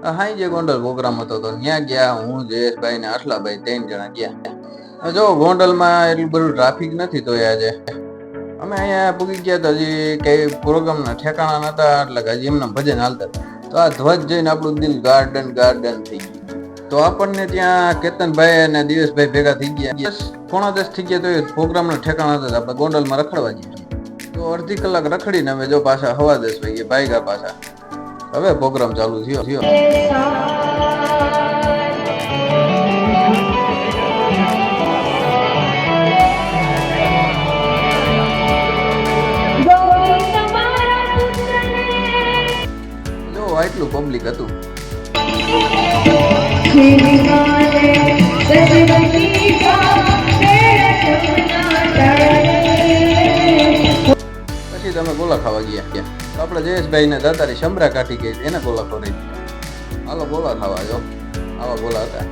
High જે Gondal programme હતો તો ત્યાં ગયા. હું જયેશભાઈ ને આટલાભાઈ 3 જણા ગયા. જો ગોંડલમાં એટલું બધું ટ્રાફિક નથી તો આજે અમે અહીંયા પૂગી ગયા તો હજી કઈ પ્રોગ્રામના ઠેકાણા નતા એટલે હજી એમના ભજન હાલતા. તો આ ધ્વજ જોઈને આપણું દિલ ગાર્ડન થઈ ગયું. તો આપણને ત્યાં કેતનભાઈ અને દિવેશભાઈ ભેગા થઈ ગયા. 9:30 થઈ ગયા તો પ્રોગ્રામના ઠેકાણા હતા. આપણે ગોંડલમાં રખડવા જઈએ. તો અડધી કલાક રખડીને અમે જો પાછા 10:15 વાગે ભાગ્યા પાછા. હવે પ્રોગ્રામ ચાલુ થયો. જો આટલું પબ્લિક હતું. પછી તમે ગોલા ખાવા ગયા. આપણે જયેશભાઈ ને દાતારી શંભરા કાઢી ગઈ એને ગોલા ખવડાવી દીધા. હાલો ગોલા ખાવા જો આવા ગોલા હતા.